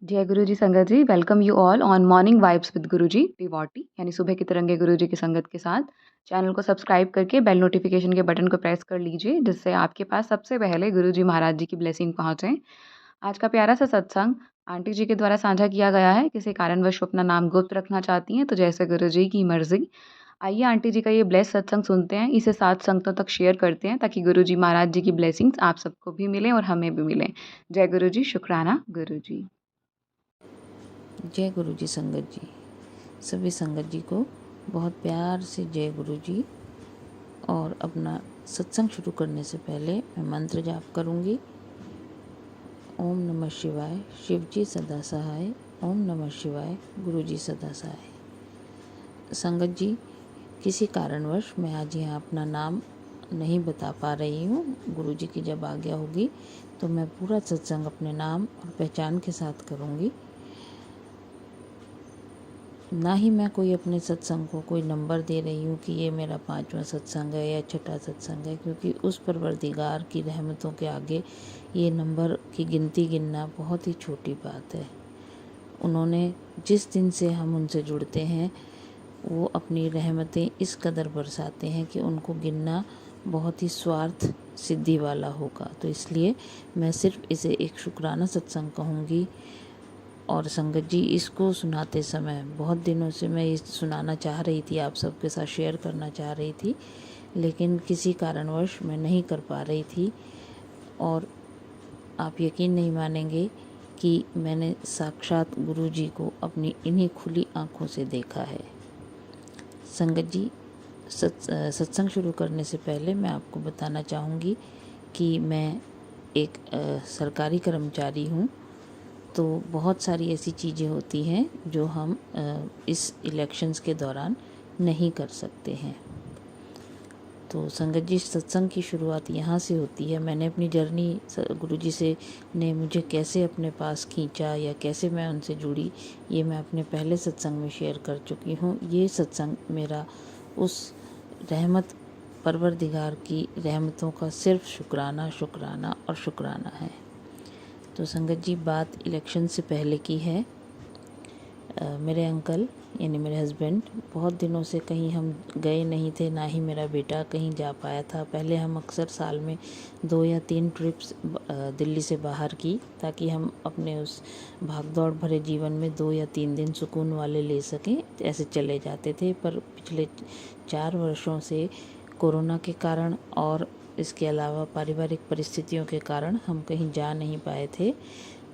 जय गुरु जी संगत जी, welcome you all on Morning Vibes with Guru ji डिवॉटी यानी सुबह की तिरंगे गुरु जी की संगत के साथ। चैनल को सब्सक्राइब करके बेल नोटिफिकेशन के बटन को प्रेस कर लीजिए, जिससे आपके पास सबसे पहले गुरु जी महाराज जी की ब्लेसिंग पहुंचे। आज का प्यारा सा सत्संग आंटी जी के द्वारा साझा किया गया है। किसी कारणवश वो अपना नाम गुप्त रखना चाहती हैं, तो जैसे गुरु जी की मर्जी। आइए आंटी जी का ये ब्लेस सत्संग सुनते हैं, इसे 7 संगतों तक शेयर करते हैं ताकि गुरु जी महाराज जी की ब्लेसिंग्स आप सबको भी मिलें और हमें भी मिलें। जय गुरु जी, शुक्राना गुरु जी। जय गुरु जी संगत जी। सभी संगत जी को बहुत प्यार से जय गुरु जी। और अपना सत्संग शुरू करने से पहले मैं मंत्र जाप करूंगी। ओम नमः शिवाय, शिव जी सदा सहाय। ओम नमः शिवाय, गुरु जी सदा सहाय। संगत जी, किसी कारणवश मैं आज यहाँ अपना नाम नहीं बता पा रही हूँ। गुरु जी की जब आज्ञा होगी तो मैं पूरा सत्संग अपने नाम और पहचान के साथ करूँगी। ना ही मैं कोई अपने सत्संग को कोई नंबर दे रही हूँ कि ये मेरा 5वां सत्संग है या छठा सत्संग है, क्योंकि उस परवरदिगार की रहमतों के आगे ये नंबर की गिनती गिनना बहुत ही छोटी बात है। उन्होंने जिस दिन से हम उनसे जुड़ते हैं वो अपनी रहमतें इस कदर बरसाते हैं कि उनको गिनना बहुत ही स्वार्थ सिद्धि वाला होगा। तो इसलिए मैं सिर्फ इसे एक शुक्राना सत्संग कहूँगी। और संगत जी, इसको सुनाते समय बहुत दिनों से मैं ये सुनाना चाह रही थी, आप सबके साथ शेयर करना चाह रही थी, लेकिन किसी कारणवश मैं नहीं कर पा रही थी। और आप यकीन नहीं मानेंगे कि मैंने साक्षात गुरु जी को अपनी इन्हीं खुली आँखों से देखा है। संगत जी, सत्संग शुरू करने से पहले मैं आपको बताना चाहूँगी कि मैं एक सरकारी कर्मचारी हूँ। तो बहुत सारी ऐसी चीज़ें होती हैं जो हम इस इलेक्शंस के दौरान नहीं कर सकते हैं। तो संगत जी, सत्संग की शुरुआत यहाँ से होती है। मैंने अपनी जर्नी गुरुजी से ने मुझे कैसे अपने पास खींचा या कैसे मैं उनसे जुड़ी, ये मैं अपने पहले सत्संग में शेयर कर चुकी हूँ। ये सत्संग मेरा उस रहमत परवरदिगार की रहमतों का सिर्फ शुक्राना शुक्राना और शुक्राना है। तो संगत जी, बात इलेक्शन से पहले की है। मेरे अंकल यानी मेरे हस्बैंड बहुत दिनों से कहीं हम गए नहीं थे, ना ही मेरा बेटा कहीं जा पाया था। पहले हम अक्सर साल में 2 या 3 ट्रिप्स दिल्ली से बाहर की, ताकि हम अपने उस भागदौड़ भरे जीवन में 2 या 3 दिन सुकून वाले ले सकें। ऐसे चले जाते थे, पर पिछले 4 वर्षों से कोरोना के कारण और इसके अलावा पारिवारिक परिस्थितियों के कारण हम कहीं जा नहीं पाए थे।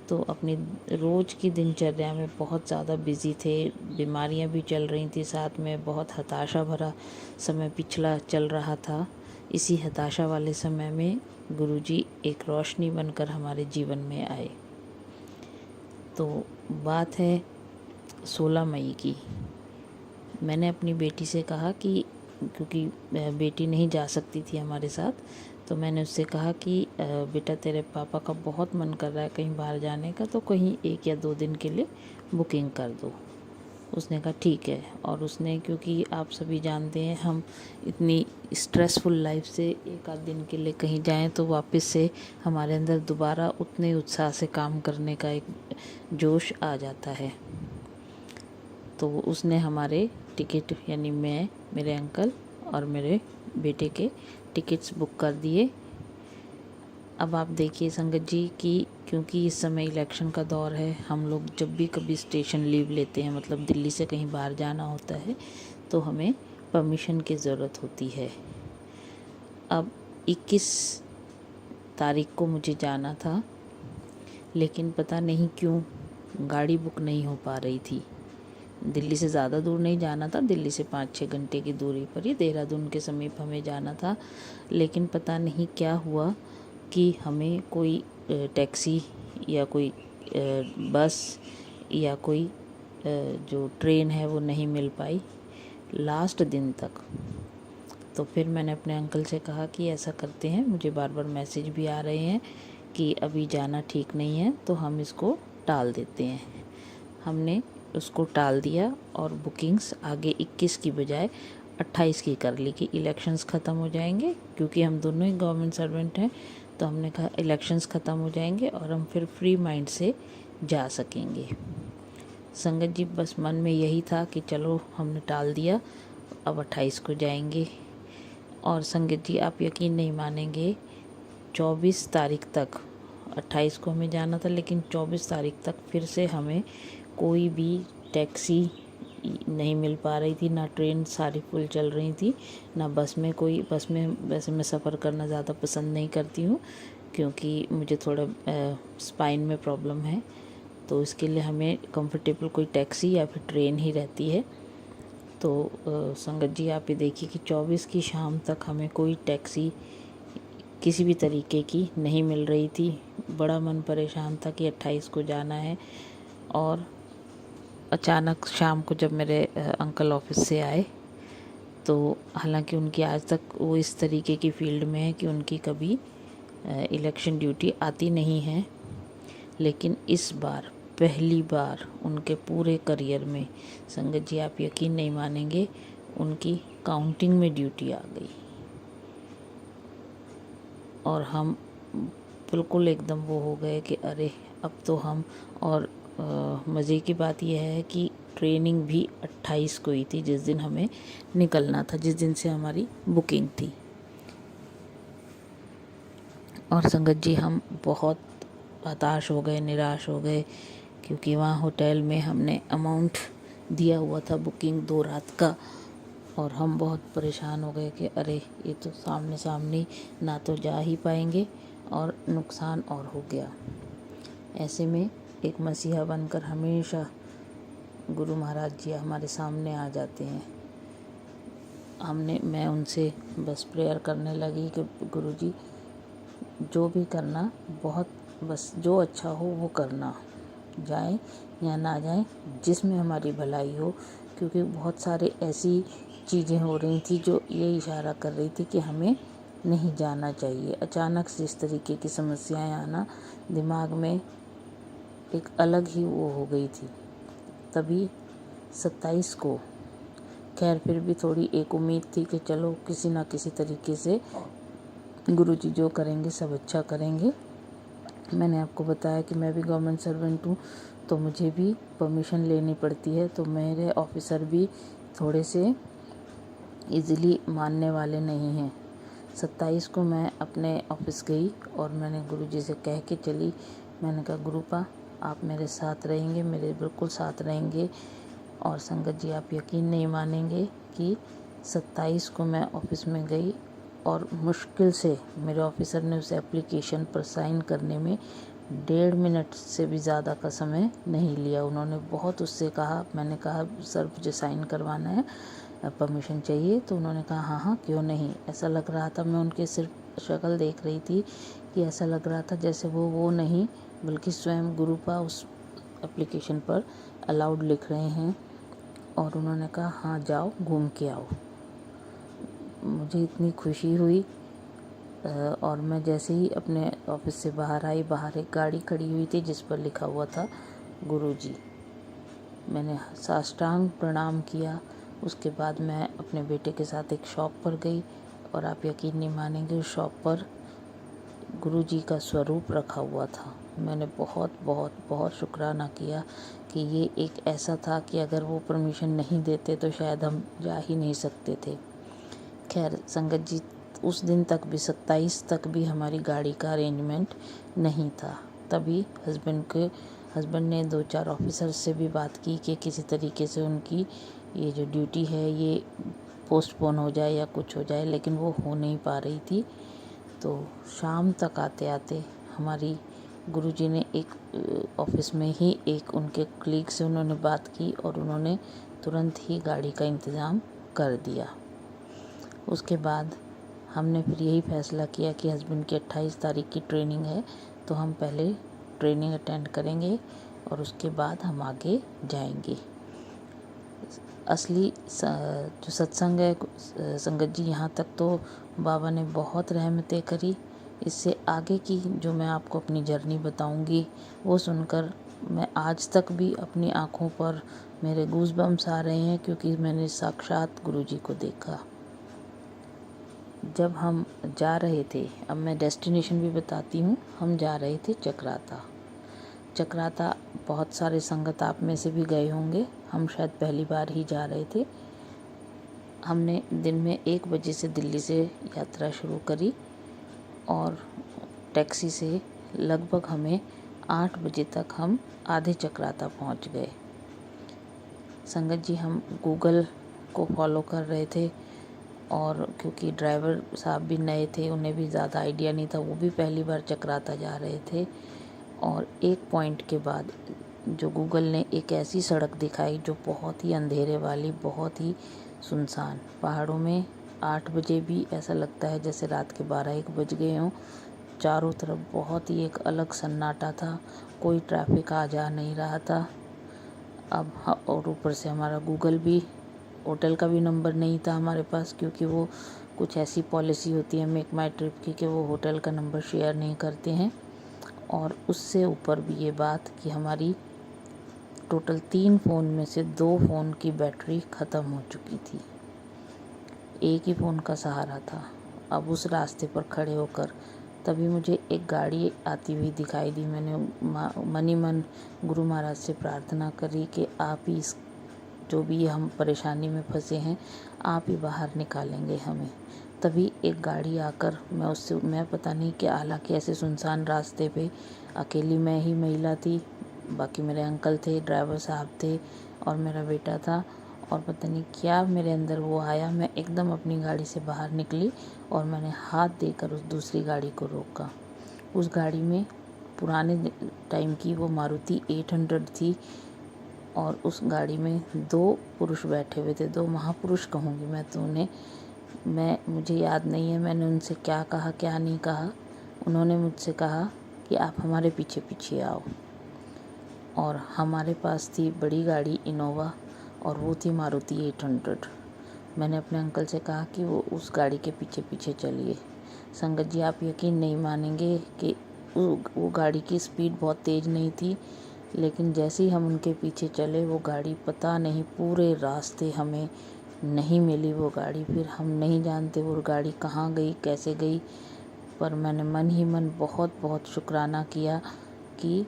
तो अपनी रोज़ की दिनचर्या में बहुत ज़्यादा बिज़ी थे। बीमारियां भी चल रही थी, साथ में बहुत हताशा भरा समय पिछला चल रहा था। इसी हताशा वाले समय में गुरुजी एक रोशनी बनकर हमारे जीवन में आए। तो बात है 16 मई की। मैंने अपनी बेटी से कहा कि, क्योंकि बेटी नहीं जा सकती थी हमारे साथ, तो मैंने उससे कहा कि बेटा, तेरे पापा का बहुत मन कर रहा है कहीं बाहर जाने का, तो कहीं 1 या 2 दिन के लिए बुकिंग कर दो। उसने कहा ठीक है। और उसने, क्योंकि आप सभी जानते हैं हम इतनी स्ट्रेसफुल लाइफ से 1 आध दिन के लिए कहीं जाएं तो वापस से हमारे अंदर दोबारा उतने उत्साह से काम करने का एक जोश आ जाता है। तो उसने हमारे टिकट, यानी मैं, मेरे अंकल और मेरे बेटे के टिकट्स बुक कर दिए। अब आप देखिए संगत जी कि क्योंकि इस समय इलेक्शन का दौर है, हम लोग जब भी कभी स्टेशन लीव लेते हैं, मतलब दिल्ली से कहीं बाहर जाना होता है, तो हमें परमिशन की ज़रूरत होती है। अब 21 तारीख को मुझे जाना था, लेकिन पता नहीं क्यों गाड़ी बुक नहीं हो पा रही थी। दिल्ली से ज़्यादा दूर नहीं जाना था, दिल्ली से 5-6 घंटे की दूरी पर ही देहरादून के समीप हमें जाना था। लेकिन पता नहीं क्या हुआ कि हमें कोई टैक्सी या कोई बस या कोई जो ट्रेन है वो नहीं मिल पाई लास्ट दिन तक। तो फिर मैंने अपने अंकल से कहा कि ऐसा करते हैं, मुझे बार बार मैसेज भी आ रहे हैं कि अभी जाना ठीक नहीं है, तो हम इसको टाल देते हैं। हमने उसको टाल दिया और बुकिंग्स आगे 21 की बजाय 28 की कर ली कि इलेक्शंस ख़त्म हो जाएंगे, क्योंकि हम दोनों ही गवर्नमेंट सर्वेंट हैं। तो हमने कहा इलेक्शंस ख़त्म हो जाएंगे और हम फिर फ्री माइंड से जा सकेंगे। संगत जी बस मन में यही था कि चलो हमने टाल दिया, अब 28 को जाएंगे। और संगत जी आप यकीन नहीं मानेंगे, 24 तारीख तक, 28 को हमें जाना था लेकिन 24 तारीख तक फिर से हमें कोई भी टैक्सी नहीं मिल पा रही थी, ना ट्रेन सारी फुल चल रही थी, ना बस में बस में वैसे मैं सफ़र करना ज़्यादा पसंद नहीं करती हूँ क्योंकि मुझे थोड़ा स्पाइन में प्रॉब्लम है, तो इसके लिए हमें कंफर्टेबल कोई टैक्सी या फिर ट्रेन ही रहती है। तो संगत जी आप ये देखिए कि 24 की शाम तक हमें कोई टैक्सी किसी भी तरीके की नहीं मिल रही थी। बड़ा मन परेशान था कि 28 को जाना है। और अचानक शाम को जब मेरे अंकल ऑफिस से आए, तो हालांकि उनकी आज तक वो इस तरीके की फील्ड में है कि उनकी कभी इलेक्शन ड्यूटी आती नहीं है, लेकिन इस बार पहली बार उनके पूरे करियर में संगत जी आप यकीन नहीं मानेंगे, उनकी काउंटिंग में ड्यूटी आ गई। और हम बिल्कुल एकदम वो हो गए कि अरे अब तो हम, और मज़े की बात यह है कि ट्रेनिंग भी 28 को ही थी, जिस दिन हमें निकलना था, जिस दिन से हमारी बुकिंग थी। और संगत जी हम बहुत हताश हो गए, निराश हो गए, क्योंकि वहाँ होटल में हमने अमाउंट दिया हुआ था बुकिंग 2 रात का, और हम बहुत परेशान हो गए कि अरे ये तो सामने सामने ना तो जा ही पाएंगे और नुकसान और हो गया। ऐसे में एक मसीहा बनकर हमेशा गुरु महाराज जी हमारे सामने आ जाते हैं। मैं उनसे बस प्रेयर करने लगी कि गुरु जी जो भी करना, बहुत बस जो अच्छा हो वो करना, जाएं या ना जाएं, जिसमें हमारी भलाई हो, क्योंकि बहुत सारे ऐसी चीज़ें हो रही थी जो ये इशारा कर रही थी कि हमें नहीं जाना चाहिए। अचानक से इस तरीके की समस्याएं आना, दिमाग में एक अलग ही वो हो गई थी। तभी 27 को खैर फिर भी थोड़ी एक उम्मीद थी कि चलो किसी ना किसी तरीके से गुरुजी जो करेंगे सब अच्छा करेंगे। मैंने आपको बताया कि मैं भी गवर्नमेंट सर्वेंट हूँ, तो मुझे भी परमिशन लेनी पड़ती है, तो मेरे ऑफिसर भी थोड़े से इजीली मानने वाले नहीं हैं। 27 को मैं अपने ऑफिस गई और मैंने गुरुजी से कह के चली, मैंने कहा गुरुपा आप मेरे साथ रहेंगे, मेरे बिल्कुल साथ रहेंगे। और संगत जी आप यकीन नहीं मानेंगे कि 27 को मैं ऑफिस में गई और मुश्किल से मेरे ऑफिसर ने उस एप्लीकेशन पर साइन करने में 1.5 मिनट से भी ज़्यादा का समय नहीं लिया। उन्होंने बहुत उससे कहा, मैंने कहा सर मुझे साइन करवाना है, परमिशन चाहिए, तो उन्होंने कहा हाँ हाँ क्यों नहीं। ऐसा लग रहा था, मैं उनके सिर्फ शक्ल देख रही थी कि ऐसा लग रहा था जैसे वो नहीं बल्कि स्वयं गुरुपा उस एप्लीकेशन पर अलाउड लिख रहे हैं। और उन्होंने कहा हाँ जाओ घूम के आओ। मुझे इतनी खुशी हुई। और मैं जैसे ही अपने ऑफिस से बाहर आई, बाहर एक गाड़ी खड़ी हुई थी जिस पर लिखा हुआ था गुरुजी। मैंने साष्टांग प्रणाम किया। उसके बाद मैं अपने बेटे के साथ एक शॉप पर गई और आप यकीन नहीं मानेंगे उस शॉप पर गुरुजी का स्वरूप रखा हुआ था। मैंने बहुत बहुत बहुत शुक्राना किया कि ये एक ऐसा था कि अगर वो परमिशन नहीं देते तो शायद हम जा ही नहीं सकते थे। खैर संगत जी उस दिन तक भी 27 तक भी हमारी गाड़ी का अरेंजमेंट नहीं था। तभी हस्बैंड ने 2-4 ऑफिसर से भी बात की कि किसी तरीके से उनकी ये जो ड्यूटी है ये पोस्टपोन हो जाए या कुछ हो जाए, लेकिन वो हो नहीं पा रही थी। तो शाम तक आते आते हमारी गुरुजी ने एक ऑफिस में ही एक उनके कलीग से उन्होंने बात की और उन्होंने तुरंत ही गाड़ी का इंतज़ाम कर दिया। उसके बाद हमने फिर यही फैसला किया कि हस्बैंड की 28 तारीख की ट्रेनिंग है, तो हम पहले ट्रेनिंग अटेंड करेंगे और उसके बाद हम आगे जाएंगे। असली जो सत्संग है संगत जी, यहाँ तक तो बाबा ने बहुत रहमतें करी। इससे आगे की जो मैं आपको अपनी जर्नी बताऊंगी वो सुनकर मैं आज तक भी अपनी आँखों पर मेरे गूज़बम्स आ रहे हैं, क्योंकि मैंने साक्षात गुरुजी को देखा। जब हम जा रहे थे, अब मैं डेस्टिनेशन भी बताती हूँ, हम जा रहे थे चक्राता। चक्राता बहुत सारे संगत आप में से भी गए होंगे, हम शायद पहली बार ही जा रहे थे। हमने दिन में 1 बजे से दिल्ली से यात्रा शुरू करी और टैक्सी से लगभग हमें 8 बजे तक हम आधे चक्राता पहुंच गए। संगत जी, हम गूगल को फॉलो कर रहे थे और क्योंकि ड्राइवर साहब भी नए थे, उन्हें भी ज़्यादा आइडिया नहीं था, वो भी पहली बार चक्राता जा रहे थे। और एक पॉइंट के बाद जो गूगल ने एक ऐसी सड़क दिखाई जो बहुत ही अंधेरे वाली, बहुत ही सुनसान, पहाड़ों में 8 बजे भी ऐसा लगता है जैसे रात के 12-1 बज गए हों। चारों तरफ बहुत ही एक अलग सन्नाटा था, कोई ट्रैफिक आ जा नहीं रहा था। और ऊपर से हमारा गूगल भी, होटल का भी नंबर नहीं था हमारे पास, क्योंकि वो कुछ ऐसी पॉलिसी होती है मेक माई ट्रिप की कि वो होटल का नंबर शेयर नहीं करते हैं। और उससे ऊपर भी ये बात कि हमारी टोटल 3 फ़ोन में से 2 फ़ोन की बैटरी ख़त्म हो चुकी थी। एक ही फ़ोन का सहारा था। अब उस रास्ते पर खड़े होकर तभी मुझे एक गाड़ी आती हुई दिखाई दी। मैंने मन ही मन गुरु महाराज से प्रार्थना करी कि आप ही इस जो भी हम परेशानी में फंसे हैं, आप ही बाहर निकालेंगे हमें। तभी एक गाड़ी आकर मैं पता नहीं कि हालांकि ऐसे सुनसान रास्ते पे अकेली मैं ही महिला थी, बाकी मेरे अंकल थे, ड्राइवर साहब थे और मेरा बेटा था, और पता नहीं क्या मेरे अंदर वो आया। मैं एकदम अपनी गाड़ी से बाहर निकली और मैंने हाथ देकर उस दूसरी गाड़ी को रोका। उस गाड़ी में पुराने टाइम की वो मारुति 800 थी और उस गाड़ी में 2 पुरुष बैठे हुए थे। 2 महापुरुष कहूँगी मैं तो उन्हें। मुझे याद नहीं है मैंने उनसे क्या कहा क्या नहीं कहा। उन्होंने मुझसे कहा कि आप हमारे पीछे पीछे आओ। और हमारे पास थी बड़ी गाड़ी इनोवा और वो थी मारुति 800। मैंने अपने अंकल से कहा कि वो उस गाड़ी के पीछे पीछे चलिए। संगत जी, आप यकीन नहीं मानेंगे कि वो गाड़ी की स्पीड बहुत तेज़ नहीं थी, लेकिन जैसे ही हम उनके पीछे चले वो गाड़ी पता नहीं पूरे रास्ते हमें नहीं मिली। वो गाड़ी फिर हम नहीं जानते वो गाड़ी कहाँ गई, कैसे गई, पर मैंने मन ही मन बहुत बहुत शुक्राना किया कि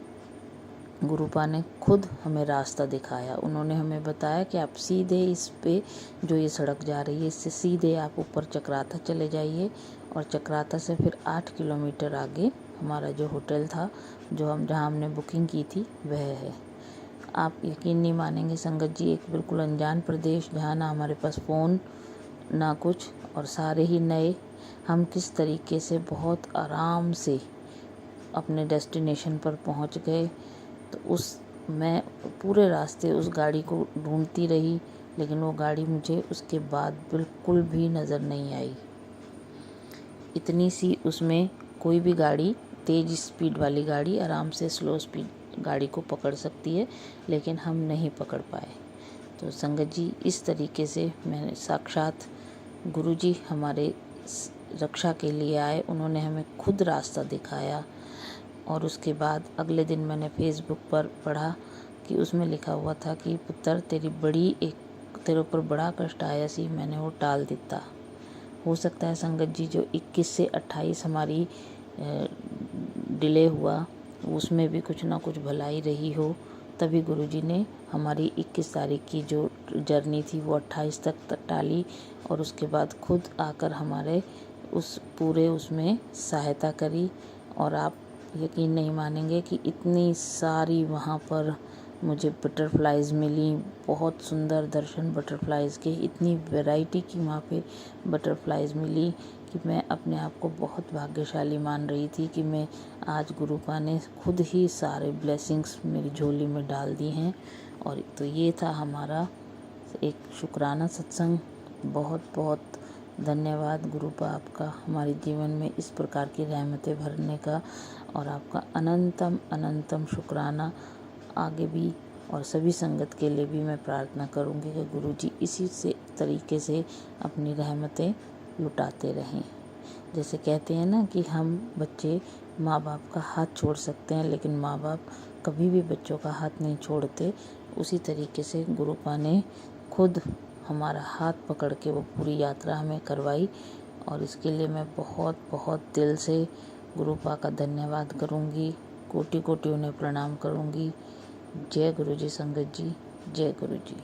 गुरुपा ने खुद हमें रास्ता दिखाया। उन्होंने हमें बताया कि आप सीधे इस पे जो ये सड़क जा रही है इससे सीधे आप ऊपर चक्राता चले जाइए और चक्राता से फिर 8 किलोमीटर आगे हमारा जो होटल था, जहाँ हमने बुकिंग की थी, वह है। आप यकीन नहीं मानेंगे संगत जी, एक बिल्कुल अनजान प्रदेश जहाँ ना हमारे पास फ़ोन ना कुछ और सारे ही नए, हम किस तरीके से बहुत आराम से अपने डेस्टिनेशन पर पहुँच गए। तो मैं पूरे रास्ते उस गाड़ी को ढूंढती रही, लेकिन वो गाड़ी मुझे उसके बाद बिल्कुल भी नज़र नहीं आई। इतनी सी उसमें कोई भी गाड़ी, तेज़ स्पीड वाली गाड़ी आराम से स्लो स्पीड गाड़ी को पकड़ सकती है, लेकिन हम नहीं पकड़ पाए। तो संगत जी, इस तरीके से मैंने साक्षात गुरुजी हमारे रक्षा के लिए आए। उन्होंने हमें खुद रास्ता दिखाया। और उसके बाद अगले दिन मैंने फेसबुक पर पढ़ा कि उसमें लिखा हुआ था कि पुत्र तेरे ऊपर बड़ा कष्ट आया सी, मैंने वो टाल दिता। हो सकता है संगत जी जो 21 से 28 हमारी डिले हुआ, उसमें भी कुछ ना कुछ भलाई रही हो, तभी गुरुजी ने हमारी 21 तारीख की जो जर्नी थी वो 28 तक टाली और उसके बाद खुद आकर हमारे उसमें सहायता करी। और आप यकीन नहीं मानेंगे कि इतनी सारी वहाँ पर मुझे बटरफ्लाइज़ मिली, बहुत सुंदर दर्शन बटरफ्लाइज़ के, इतनी वैरायटी की वहाँ पे बटरफ्लाइज़ मिली कि मैं अपने आप को बहुत भाग्यशाली मान रही थी कि मैं आज गुरुपा ने खुद ही सारे ब्लेसिंग्स मेरी झोली में डाल दी हैं। और तो ये था हमारा एक शुक्राना सत्संग। बहुत बहुत धन्यवाद गुरुपा आपका हमारे जीवन में इस प्रकार की रहमतें भरने का, और आपका अनंतम अनंतम शुक्राना आगे भी। और सभी संगत के लिए भी मैं प्रार्थना करूँगी कि गुरुजी इसी से तरीके से अपनी रहमतें लुटाते रहें। जैसे कहते हैं ना कि हम बच्चे माँ बाप का हाथ छोड़ सकते हैं, लेकिन माँ बाप कभी भी बच्चों का हाथ नहीं छोड़ते। उसी तरीके से गुरुपा ने खुद हमारा हाथ पकड़ के वो पूरी यात्रा हमें करवाई, और इसके लिए मैं बहुत बहुत दिल से गुरुपा का धन्यवाद करूँगी। कोटि कोटि उन्हें प्रणाम करूँगी। जय गुरु जी संगत जी, जय गुरु जी।